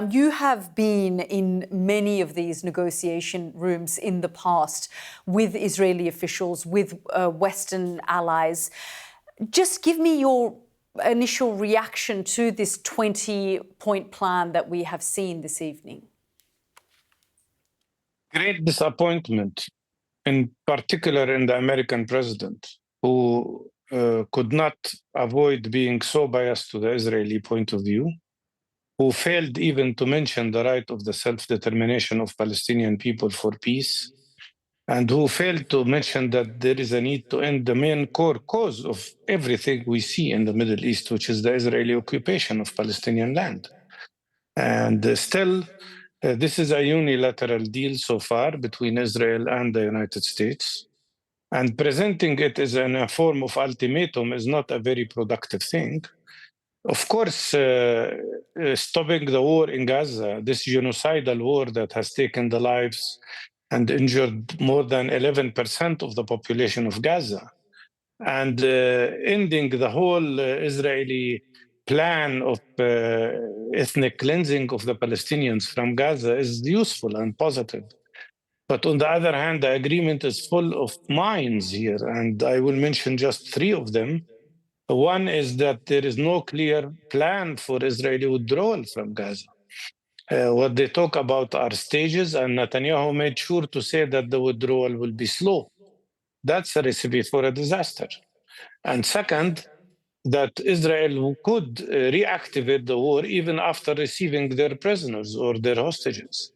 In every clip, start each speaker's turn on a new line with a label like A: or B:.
A: You have been in many of these negotiation rooms in the past with Israeli officials, with Western allies. Just give me your initial reaction to this 20-point plan that we have seen this evening.
B: Great disappointment, in particular in the American president, who could not avoid being so biased to the Israeli point of view, who failed even to mention the right of the self-determination of Palestinian people for peace, and who failed to mention that there is a need to end the main core cause of everything we see in the Middle East, which is the Israeli occupation of Palestinian land. And still, this is a unilateral deal so far between Israel and the United States. And presenting it as in a form of ultimatum is not a very productive thing. Of course, stopping the war in Gaza, this genocidal war that has taken the lives and injured more than 11% of the population of Gaza, and ending the whole Israeli plan of ethnic cleansing of the Palestinians from Gaza is useful and positive. But on the other hand, the agreement is full of mines here, and I will mention just three of them. One is that there is no clear plan for Israeli withdrawal from Gaza. What they talk about are stages, and Netanyahu made sure to say that the withdrawal will be slow. That's a recipe for a disaster. And second, that Israel could reactivate the war even after receiving their prisoners or their hostages.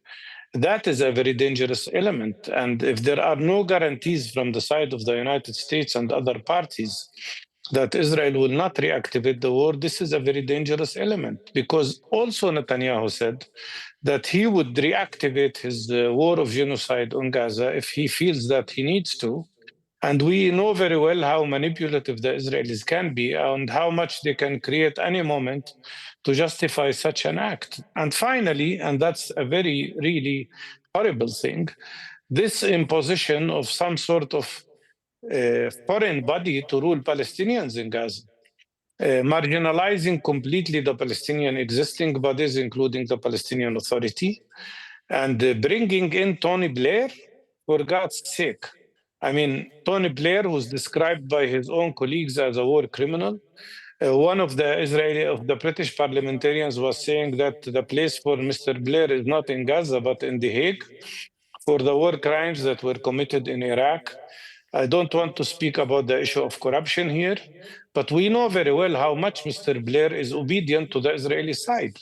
B: That is a very dangerous element. And if there are no guarantees from the side of the United States and other parties that Israel will not reactivate the war, this is a very dangerous element, because also Netanyahu said that he would reactivate his war of genocide on Gaza if he feels that he needs to. And we know very well how manipulative the Israelis can be and how much they can create any moment to justify such an act. And finally, and that's a very, really horrible thing, this imposition of some sort of foreign body to rule Palestinians in Gaza, marginalizing completely the Palestinian existing bodies, including the Palestinian Authority, and bringing in Tony Blair, for God's sake. I mean, Tony Blair was described by his own colleagues as a war criminal. One of the British parliamentarians was saying that the place for Mr. Blair is not in Gaza, but in The Hague for the war crimes that were committed in Iraq. I don't want to speak about the issue of corruption here, but we know very well how much Mr. Blair is obedient to the Israeli side.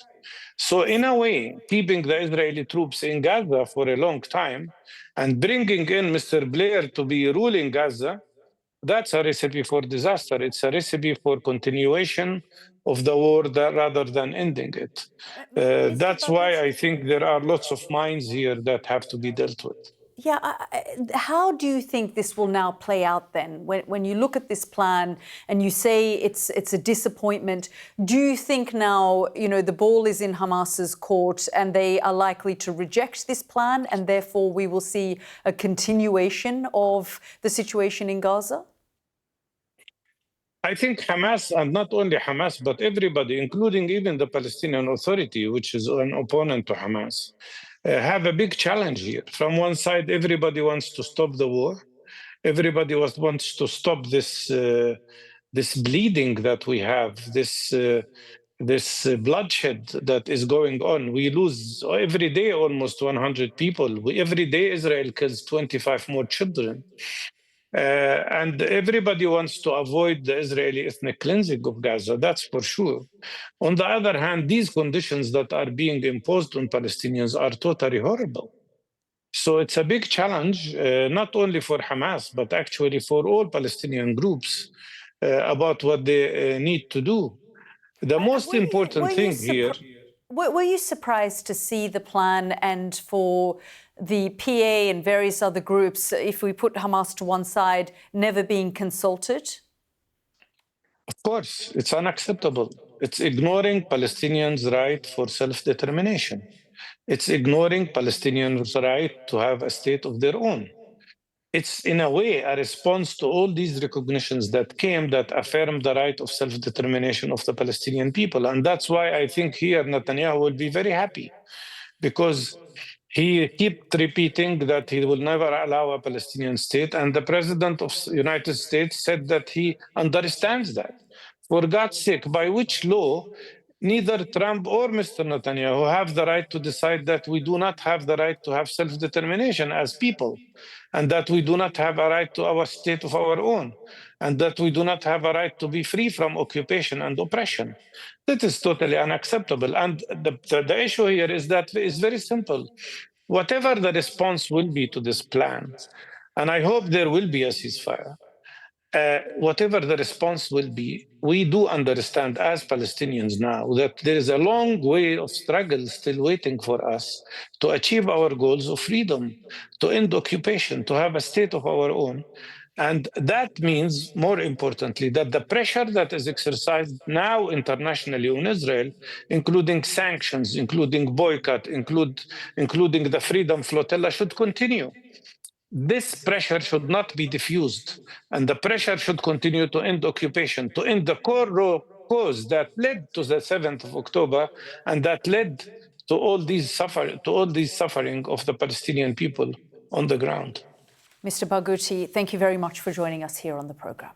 B: So in a way, keeping the Israeli troops in Gaza for a long time and bringing in Mr. Blair to be ruling Gaza, that's a recipe for disaster. It's a recipe for continuation of the war rather than ending it. That's why I think there are lots of mines here that have to be dealt with.
A: Yeah, how do you think this will now play out then? When you look at this plan and you say it's a disappointment, do you think now, the ball is in Hamas's court and they are likely to reject this plan and therefore we will see a continuation of the situation in Gaza?
B: I think Hamas, and not only Hamas, but everybody, including even the Palestinian Authority, which is an opponent to Hamas, have a big challenge here. From one side, everybody wants to stop the war. Everybody wants to stop this bleeding that we have, this bloodshed that is going on. We lose every day almost 100 people. Every day Israel kills 25 more children. And everybody wants to avoid the Israeli ethnic cleansing of Gaza, that's for sure. On the other hand, these conditions that are being imposed on Palestinians are totally horrible. So it's a big challenge, not only for Hamas, but actually for all Palestinian groups about what they need to do. The most important thing here...
A: Were you surprised to see the plan and for the PA and various other groups, if we put Hamas to one side, never being consulted?
B: Of course, it's unacceptable. It's ignoring Palestinians' right for self-determination. It's ignoring Palestinians' right to have a state of their own. it's in a way a response to all these recognitions that came that affirmed the right of self-determination of the Palestinian people. And that's why I think here Netanyahu will be very happy, because he kept repeating that he will never allow a Palestinian state. And the president of the United States said that he understands that. For God's sake, by which law neither Trump or Mr. Netanyahu have the right to decide that we do not have the right to have self-determination as people, and that we do not have a right to our state of our own, and that we do not have a right to be free from occupation and oppression. That is totally unacceptable. And the issue here is that it's very simple. Whatever the response will be to this plan, and I hope there will be a ceasefire, whatever the response will be, we do understand as Palestinians now that there is a long way of struggle still waiting for us to achieve our goals of freedom, to end occupation, to have a state of our own. And that means, more importantly, that the pressure that is exercised now internationally on Israel, including sanctions, including boycott, including the Freedom Flotilla, should continue. This pressure should not be diffused, and the pressure should continue to end occupation, to end the core cause that led to the 7th of October and that led to all these suffering of the Palestinian people on the ground.
A: Mr. Barghouti, thank you very much for joining us here on the program.